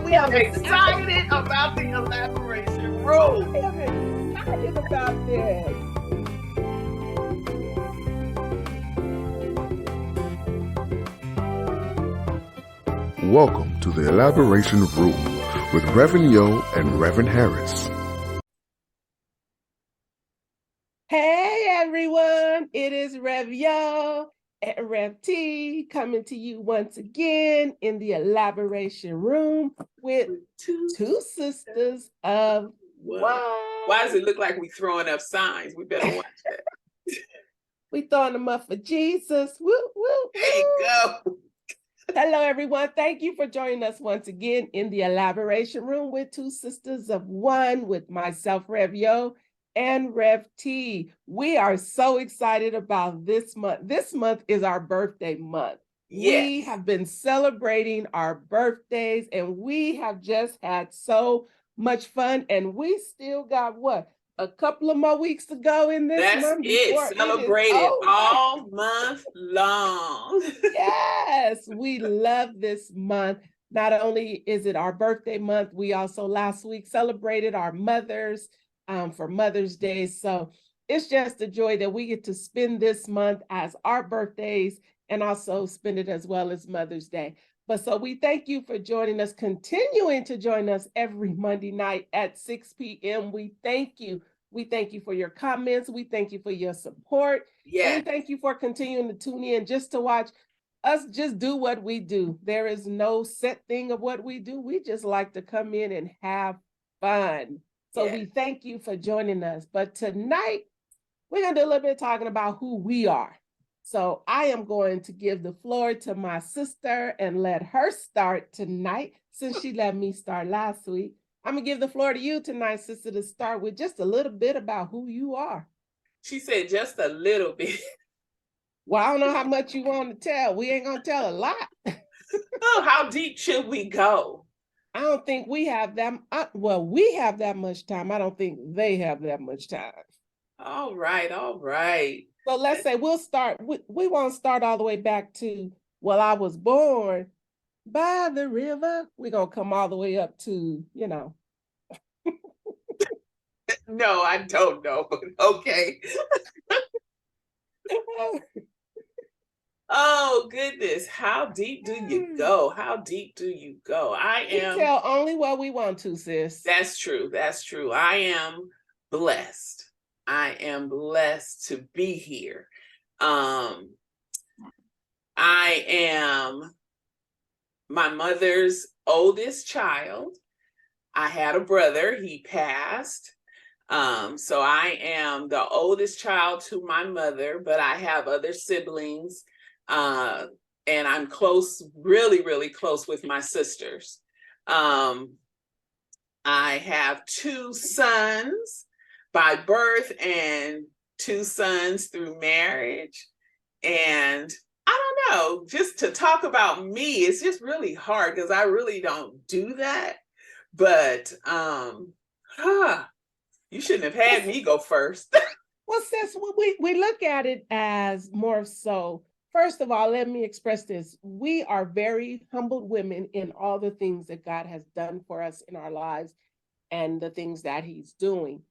We are excited about the elaboration room. I am excited about this. Welcome to the Elaboration Room with Reverend Yo and Reverend Harris. Hey everyone, it is Rev Yo and Rev T coming to you once again in the Elaboration Room with two sisters of one. Why does it look like we throwing up signs? We better watch that. We throwing them up for Jesus. Woo, woo, there you go. Hello, everyone. Thank you for joining us once again in the Elaboration Room with two sisters of one, with myself, Rev Yo, and Rev T. We are so excited about this month. This month is our birthday month. Yes. We have been celebrating our birthdays, and we have just had so much fun, and we still got what? A couple of more weeks to go in this month. That's it. Celebrate it all month long. Yes, we love this month. Not only is it our birthday month, we also last week celebrated our mothers for Mother's Day. So it's just a joy that we get to spend this month as our birthdays and also spend it as well as Mother's Day. But so we thank you for joining us, continuing to join us every Monday night at 6 p.m. We thank you. We thank you for your comments. We thank you for your support. Yeah. And we thank you for continuing to tune in just to watch us just do what we do. There is no set thing of what we do. We just like to come in and have fun. So we thank you for joining us. But tonight, we're going to do a little bit of talking about who we are. So I am going to give the floor to my sister and let her start tonight, since she let me start last week. I'm going to give the floor to you tonight, sister, to start with just a little bit about who you are. She said just a little bit. Well, I don't know how much you want to tell. We ain't going to tell a lot. Oh, how deep should we go? I don't think we have that. We have that much time. I don't think they have that much time. All right, all right. So let's say we'll start. We won't start all the way back to, well, I was born by the river. We're going to come all the way up to, No, I don't know. Okay. Oh, goodness. How deep do you go? How deep do you go? We tell only what we want to, sis. That's true. That's true. I am blessed. I am blessed to be here. I am my mother's oldest child. I had a brother, he passed. So I am the oldest child to my mother, but I have other siblings. And I'm close, really, really close with my sisters. I have two sons by birth and two sons through marriage. And I don't know, just to talk about me, it's just really hard because I really don't do that. But you shouldn't have had me go first. Well, sis, we look at it as more so. First of all, let me express this. We are very humbled women in all the things that God has done for us in our lives and the things that he's doing.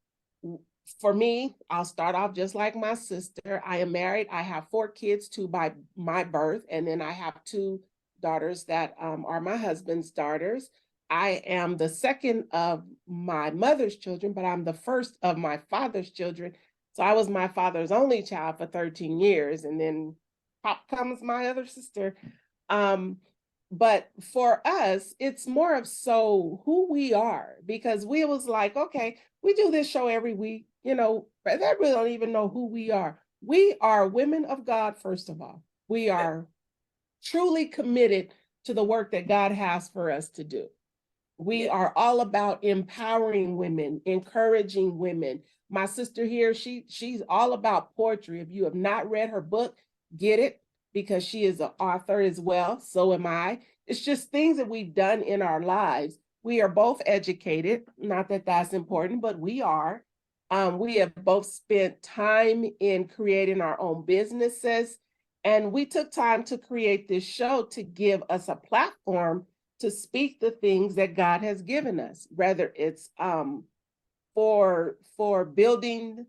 For me, I'll start off just like my sister. I am married. I have 4 kids, 2 by my birth, and then I have 2 daughters that are my husband's daughters. I am the second of my mother's children, but I'm the first of my father's children. So I was my father's only child for 13 years, and then pop comes my other sister. But for us, it's more of so who we are, because we was like, okay, we do this show every week, they really don't even know who we are. We are women of God, first of all. We are truly committed to the work that God has for us to do. We are all about empowering women, encouraging women. My sister here, she's all about poetry. If you have not read her book, get it, because she is an author as well. So am I. It's just things that we've done in our lives. We are both educated, not that that's important, but we are. We have both spent time in creating our own businesses, and we took time to create this show to give us a platform to speak the things that God has given us, whether it's for building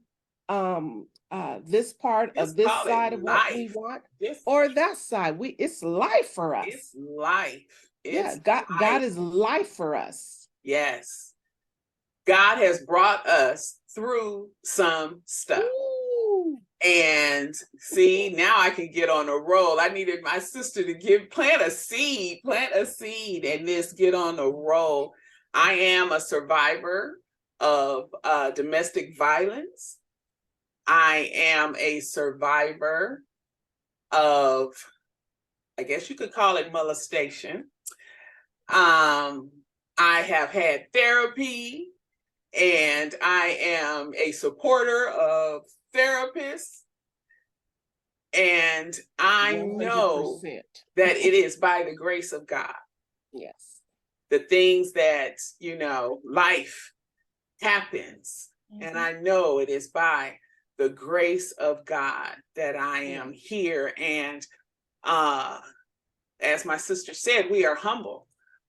this part Just of this call it side of what we life. want, Just or that side. It's life for us. it's life. Yeah, It's God life. is life for us. Yes. God has brought us through some stuff. Ooh. And see, now I can get on a roll. I needed my sister to plant a seed, and this get on a roll. I am a survivor of domestic violence. I am a survivor of, I guess you could call it molestation. I have had therapy, and I am a supporter of therapists. And I 100%. know that it is by the grace of God. Yes. The things that, life happens. And I know it is by the grace of God that I am here. And as my sister said, we are humble.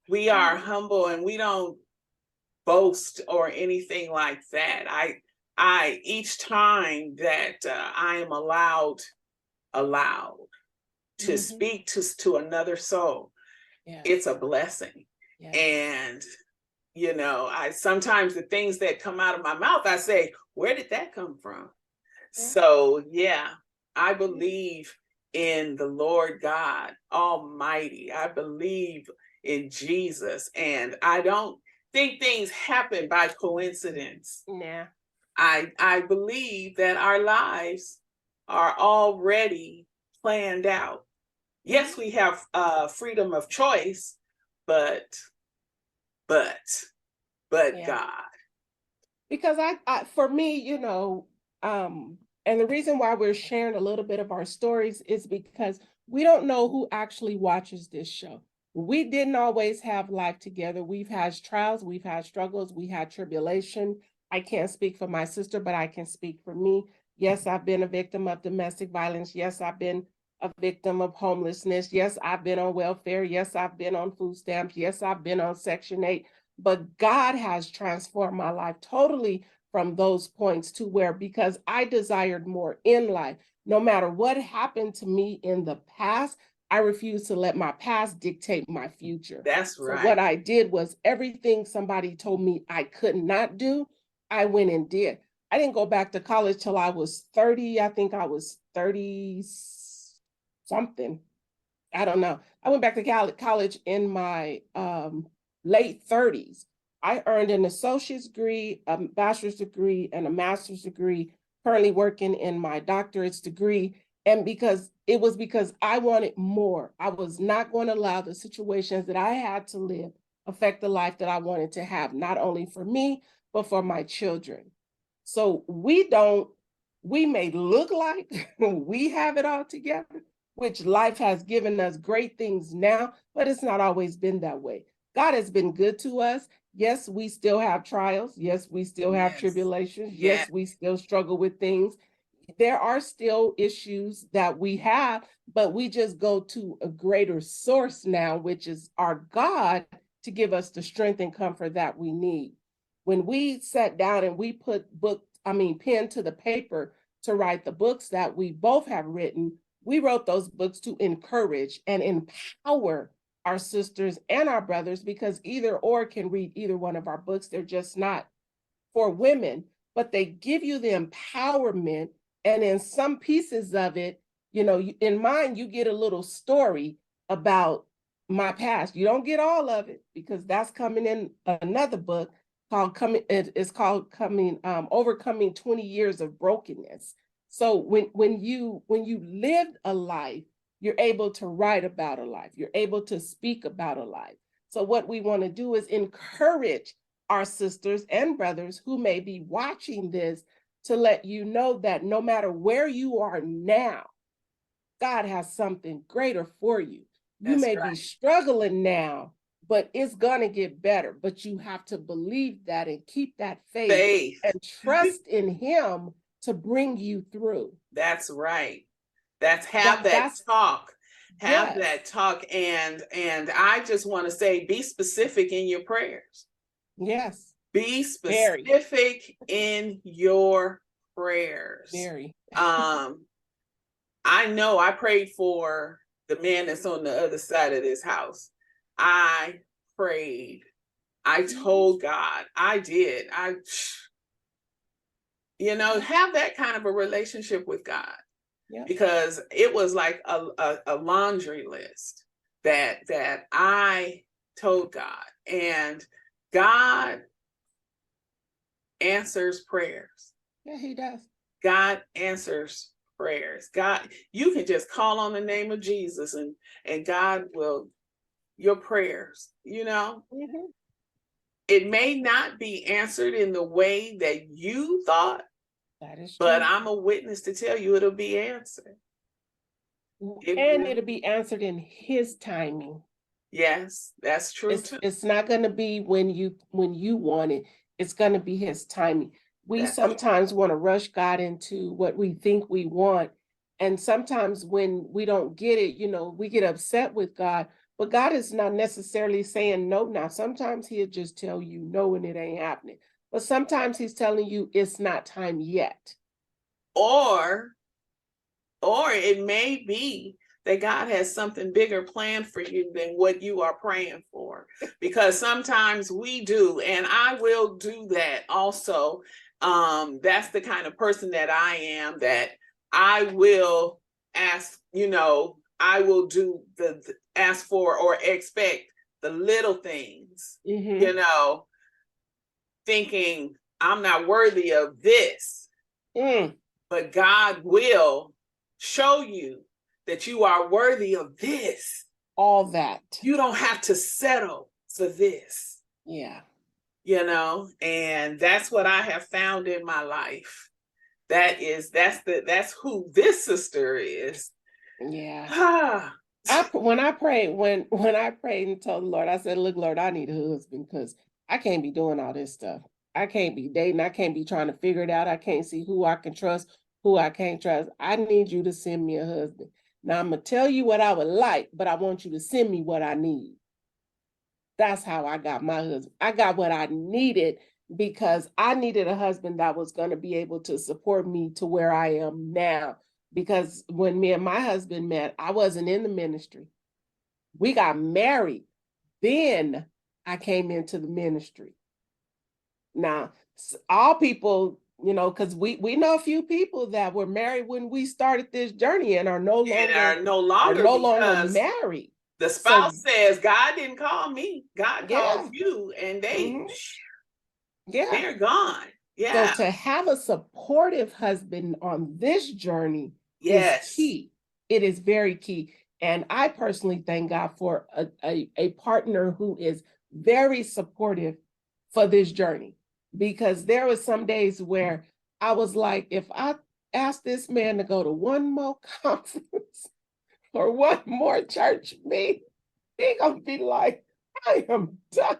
We are humble, and we don't boast or anything like that. I each time that I am allowed to speak to another soul, it's a blessing. And I sometimes the things that come out of my mouth, I say, where did that come from? So I believe in the Lord God Almighty. I believe in Jesus, and I don't think things happen by coincidence. Nah. I believe that our lives are already planned out. Yes, we have freedom of choice, but God. Because for me, and the reason why we're sharing a little bit of our stories is because we don't know who actually watches this show. We didn't always have life together. We've had trials, we've had struggles, we had tribulation. I can't speak for my sister, but I can speak for me. Yes, I've been a victim of domestic violence. Yes, I've been a victim of homelessness. Yes, I've been on welfare. Yes, I've been on food stamps. Yes, I've been on Section 8. But God has transformed my life totally from those points to where, because I desired more in life, no matter what happened to me in the past, I refuse to let my past dictate my future. That's right. So what I did was everything somebody told me I could not do, I went and did. I didn't go back to college till I was 30. I think I was 30 something. I don't know. I went back to college in my late 30s. I earned an associate's degree, a bachelor's degree, and a master's degree, currently working in my doctorate's degree. And because I wanted more. I was not going to allow the situations that I had to live affect the life that I wanted to have, not only for me, but for my children. So we may look like we have it all together, which life has given us great things now, but it's not always been that way. God has been good to us. Yes, we still have trials. Yes, we still have tribulations. Yes, we still struggle with things. There are still issues that we have, but we just go to a greater source now, which is our God, to give us the strength and comfort that we need. When we sat down and we put pen to the paper to write the books that we both have written, we wrote those books to encourage and empower our sisters and our brothers, because either or can read either one of our books. They're just not for women, but they give you the empowerment. And in some pieces of it, in mine, you get a little story about my past. You don't get all of it, because that's coming in another book called Overcoming 20 Years of Brokenness. So when you lived a life, you're able to write about a life. You're able to speak about a life. So what we want to do is encourage our sisters and brothers who may be watching this, to let you know that no matter where you are now, God has something greater for you. You may be struggling now, but it's going to get better. But you have to believe that and keep that faith and trust in Him to bring you through. That's right. Have that talk. Have Yes. that talk. And I just want to say, be specific in your prayers. Yes. Be Very. specific in your prayers. Very. I know I prayed for the man that's on the other side of this house. I prayed. I told God. I did. Have that kind of a relationship with God. Yep. Because it was like a laundry list that I told God, and God answers prayers. Yeah, he does. God answers prayers. God, you can just call on the name of Jesus, and God will, your prayers, Mm-hmm. it may not be answered in the way that you thought, That is but true. I'm a witness to tell you it'll be answered. It'll be answered in his timing. Yes, that's true too. It's not going to be when you want it. It's going to be his timing. We sometimes want to rush God into what we think we want. And sometimes when we don't get it, we get upset with God. But God is not necessarily saying no now. Sometimes he'll just tell you no and it ain't happening. But sometimes he's telling you it's not time yet. Or it may be that God has something bigger planned for you than what you are praying for. Because sometimes we do, and I will do that also. That's the kind of person that I am, that I will ask, I will do ask for or expect the little things, thinking I'm not worthy of this. But God will show you that you are worthy of this. All that. You don't have to settle for this. Yeah. And that's what I have found in my life. That's who this sister is. Yeah. When I prayed and told the Lord, I said, look, Lord, I need a husband because I can't be doing all this stuff. I can't be dating. I can't be trying to figure it out. I can't see who I can trust, who I can't trust. I need you to send me a husband. Now I'm going to tell you what I would like, but I want you to send me what I need. That's how I got my husband. I got what I needed because I needed a husband that was going to be able to support me to where I am now. Because when me and my husband met, I wasn't in the ministry. We got married. Then I came into the ministry. Now, all people, because we know a few people that were married when we started this journey and are no longer married. The spouse says, God didn't call me. God called you, and they're gone. Yeah. So to have a supportive husband on this journey is key. It is very key. And I personally thank God for a partner who is very supportive for this journey. Because there was some days where I was like, if I ask this man to go to one more conference or one more church meeting, he's gonna be like, I am done.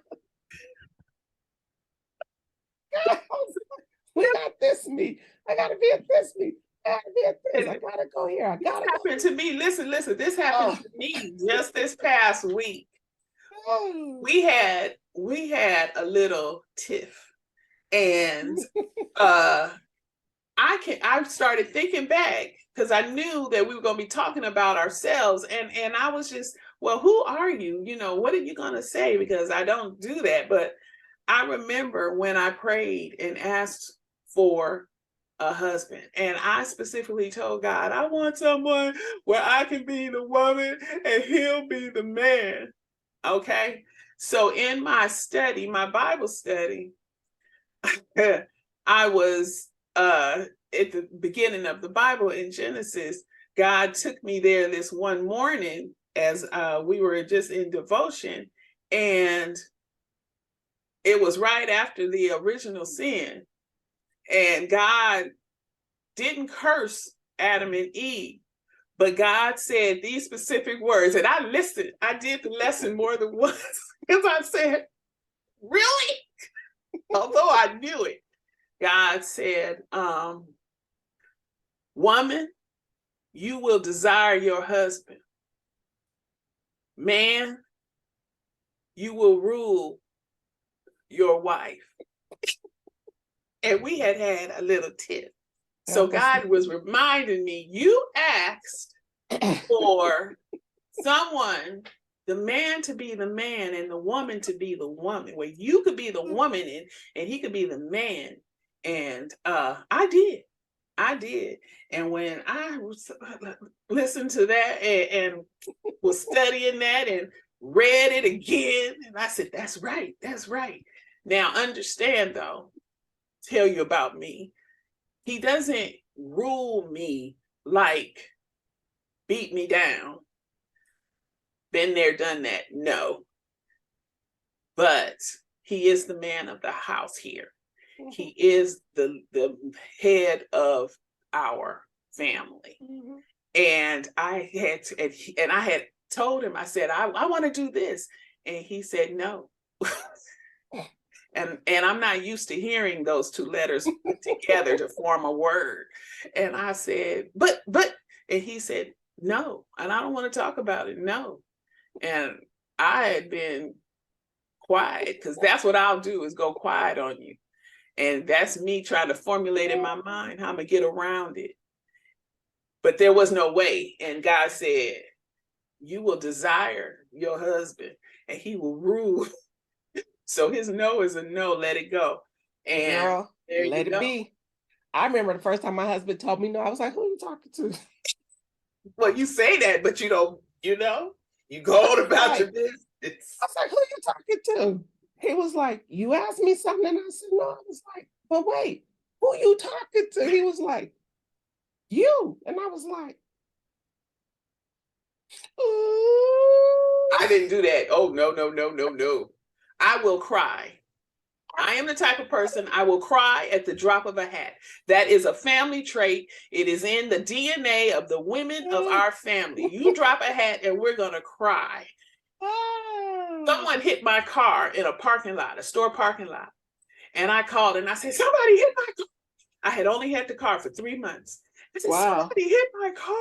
We got this meet. I gotta be at this meet. I gotta be at this. I gotta go here. I gotta go. Happened to me. Listen. This happened to me just this past week. We had a little tiff. And I started thinking back because I knew that we were going to be talking about ourselves, and I was just, well, who are you? What are you going to say? Because I don't do that. But I remember when I prayed and asked for a husband, and I specifically told God, I want someone where I can be the woman and he'll be the man. Okay. So in my Bible study, I was at the beginning of the Bible in Genesis. God took me there this one morning as we were just in devotion, and it was right after the original sin. And God didn't curse Adam and Eve, but God said these specific words. And I listened. I did the lesson more than once because I said, really? Although I knew it. God said, woman, you will desire your husband, man, you will rule your wife. And we had a little tip. So God was reminding me, you asked for someone, the man to be the man and the woman to be the woman, where you could be the woman and he could be the man. And I did. And when I listened to that and was studying that and read it again, and I said, that's right. Now understand though, tell you about me. He doesn't rule me like beat me down. Been there, done that. No. But he is the man of the house here. Mm-hmm. He is the head of our family. Mm-hmm. And I had told him, I said, I want to do this. And he said, no. And I'm not used to hearing those two letters put together to form a word. And I said, but, and he said, no. And I don't want to talk about it. No. And I had been quiet because that's what I'll do is go quiet on you. And that's me trying to formulate in my mind how I'm going to get around it. But there was no way. And God said, you will desire your husband and he will rule. So his no is a no, let it go. And girl, let it be. I remember the first time my husband told me no, I was like, who are you talking to? Well, you say that, but you don't, you go on about your business. I was like, who are you talking to? He was like, you asked me something? And I said, no. I was like, but wait, who you talking to? He was like, you. And I was like, ooh. I didn't do that. Oh, no. I will cry. I am the type of person, I will cry at the drop of a hat. That is a family trait. It is in the DNA of the women of our family. You drop a hat and we're going to cry. Someone hit my car in a parking lot, a store parking lot. And I called and I said, somebody hit my car. I had only had the car for 3 months. I said, somebody hit my car.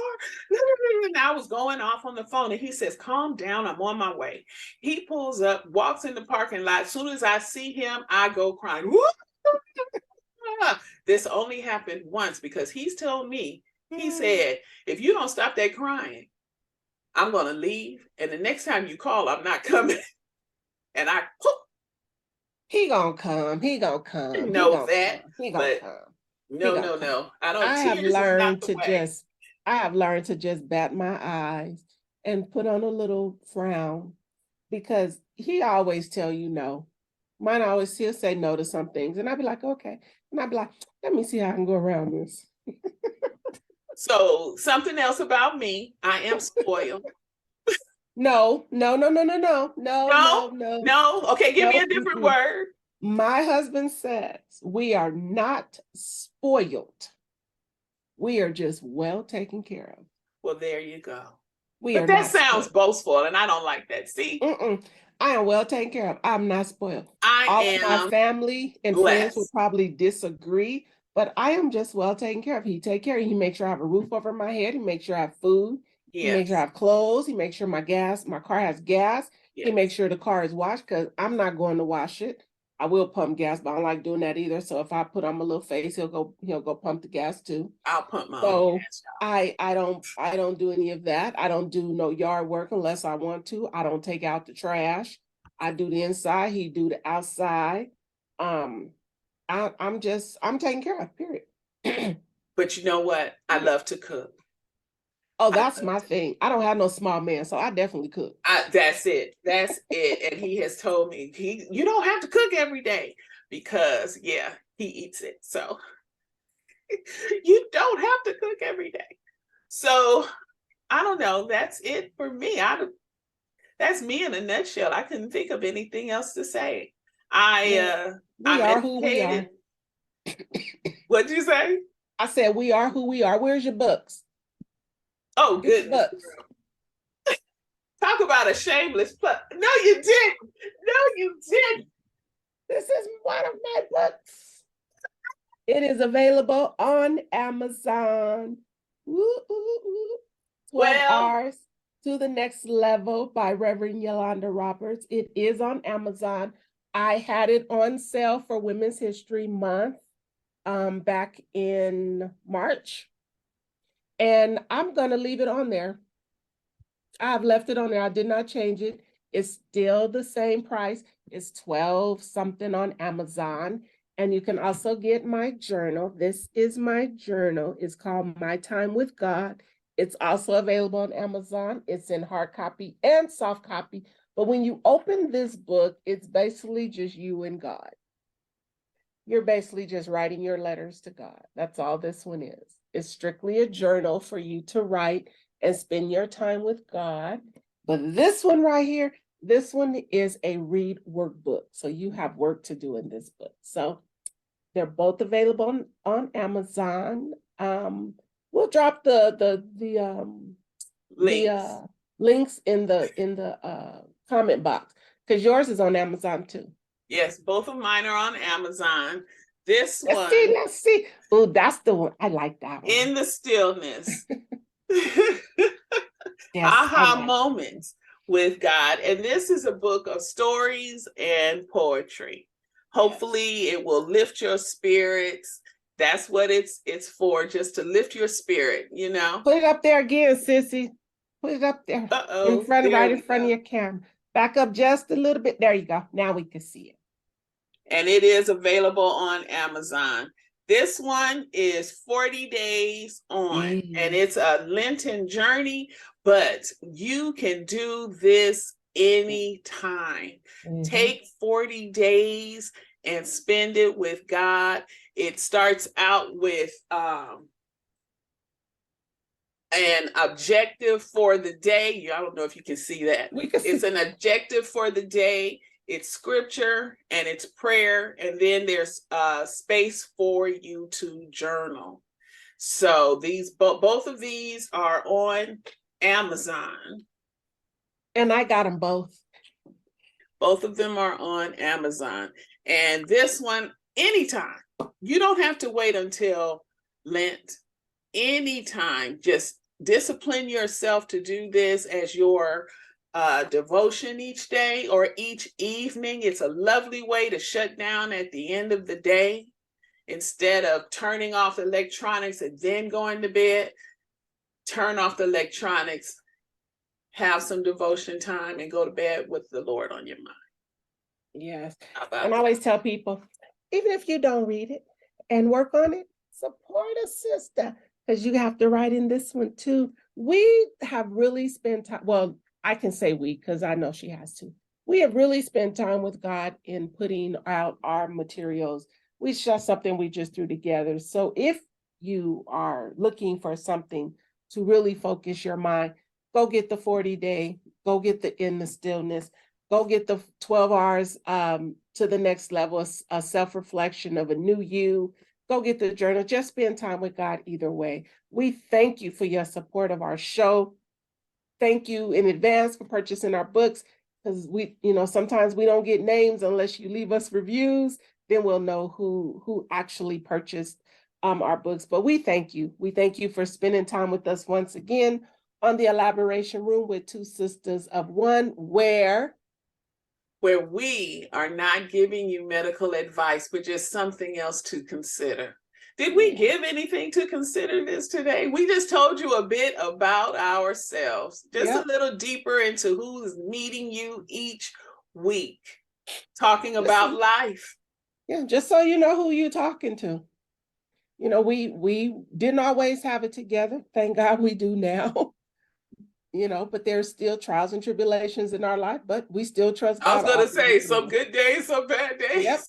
And I was going off on the phone and he says, calm down, I'm on my way. He pulls up, walks in the parking lot. As soon as I see him, I go crying. This only happened once because he's told me, he said, if you don't stop that crying, I'm going to leave. And the next time you call, I'm not coming. And I, he gonna come. He gonna come. I know that. He gonna come. No. I don't. I have learned to just bat my eyes and put on a little frown because he always tell you no. Mine always he'll say no to some things, and I'd be like, okay, and I'd be like, let me see how I can go around this. So something else about me, I am spoiled. No. Okay, give me a different word. My husband says we are not spoiled. We are just well taken care of. Well, there you go. But that sounds boastful, and I don't like that. See? I am well taken care of. I'm not spoiled. All of my family and friends will probably disagree, but I am just well taken care of. He take care of me. He makes sure I have a roof over my head. He makes sure I have food. He makes sure I have clothes. He makes sure my car has gas. He makes sure the car is washed because I'm not going to wash it. I will pump gas, but I don't like doing that either. So if I put on my little face, he'll go pump the gas too. I'll pump my own gas. I don't do any of that. I don't do no yard work unless I want to. I don't take out the trash. I do the inside. He do the outside. I'm taken care of, period. But you know what? I love to cook. Oh, that's my thing. I don't have no small man, so I definitely cook. That's it. And he has told me you don't have to cook every day because he eats it. So you don't have to cook every day. So I don't know. That's it for me. That's me in a nutshell. I couldn't think of anything else to say. We are who we are. What'd you say? I said we are who we are. Where's your books? Oh, goodness. Talk about a shameless plug. No, you didn't. This is one of my books. It is available on Amazon. 12 hours To the Next Level by Reverend Yolanda Roberts. It is on Amazon. I had it on sale for Women's History Month back in March. And I'm going to leave it on there. I've left it on there. I did not change it. It's still the same price. It's 12 something on Amazon. And you can also get my journal. This is my journal. It's called My Time with God. It's also available on Amazon. It's in hard copy and soft copy. But when you open this book, it's basically just you and God. You're basically just writing your letters to God. That's all this one is. It's strictly a journal for you to write and spend your time with God. But this one right here, this one is a read workbook. So you have work to do in this book. So they're both available on Amazon. We'll drop the links in the comment box, because yours is on Amazon too. Yes, both of mine are on Amazon. This one. Let's see. Oh, that's the one. I like that one. In the Stillness. Yes, Aha moments with God. And this is a book of stories and poetry. Hopefully it will lift your spirits. That's what it's for, just to lift your spirit, you know. Put it up there again, sissy. Put it up there. Uh-oh. Right in front of your camera. Back up just a little bit. There you go. Now we can see it. And it is available on Amazon. This one is 40 days on, and it's a Lenten journey, but you can do this anytime. Take 40 days and spend it with God. It starts out with an objective for the day. I don't know if you can see that. It's an objective for the day. It's scripture and it's prayer, and then there's space for you to journal. So these both of these are on Amazon. And I got them both. Both of them are on Amazon. And this one, anytime. You don't have to wait until Lent. Anytime. Just discipline yourself to do this as your devotion each day or each evening. It's a lovely way to shut down at the end of the day. Instead of turning off electronics and then going to bed, turn off the electronics, have some devotion time, and go to bed with the Lord on your mind. Yes. And I always tell people, even if you don't read it and work on it, support a sister, because you have to write in this one too. We have really spent time, well, I can say we, because I know she has to. We have really spent time with God in putting out our materials. It's just something we just threw together. So if you are looking for something to really focus your mind, go get the 40-day, go get the In the Stillness, go get the 12 hours to the next level, a self-reflection of a new you. Go get the journal. Just spend time with God either way. We thank you for your support of our show. Thank you in advance for purchasing our books, because we, sometimes we don't get names unless you leave us reviews. Then we'll know who actually purchased our books. But we thank you. We thank you for spending time with us once again on the Elaboration Room with Two Sisters of One, where we are not giving you medical advice, but just something else to consider. Did we give anything to consider this today? We just told you a bit about ourselves, just a little deeper into who's meeting you each week, talking about life. Yeah, just so you know who you're talking to. We didn't always have it together. Thank God we do now. But there's still trials and tribulations in our life, but we still trust God. I was going to say some good days, some bad days. Yep,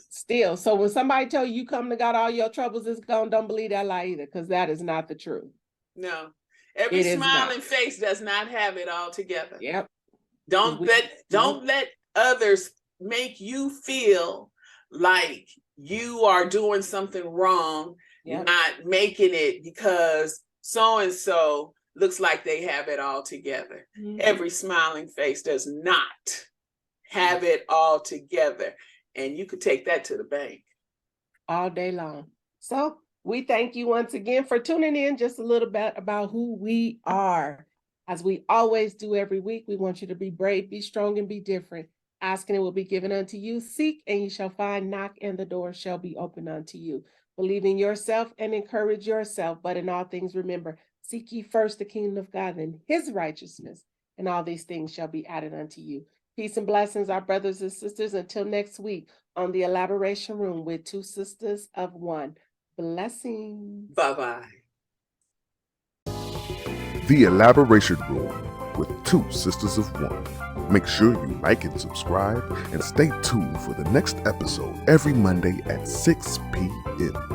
still. So when somebody tell you come to God, all your troubles is gone, don't believe that lie either, because that is not the truth. No. Every smiling face does not have it all together. Yep. Don't let others make you feel like you are doing something wrong, not making it because so-and-so looks like they have it all together. Every smiling face does not have it all together. And you could take that to the bank. All day long. So we thank you once again for tuning in, just a little bit about who we are. As we always do every week, we want you to be brave, be strong, and be different. Ask and it will be given unto you. Seek and you shall find. Knock and the door shall be opened unto you. Believe in yourself and encourage yourself. But in all things, remember, seek ye first the kingdom of God and his righteousness, and all these things shall be added unto you. Peace and blessings, our brothers and sisters. Until next week on the Elaboration Room with two sisters of one. Blessings. Bye-bye. The Elaboration Room with two sisters of one. Make sure you like and subscribe and stay tuned for the next episode every Monday at 6 p.m.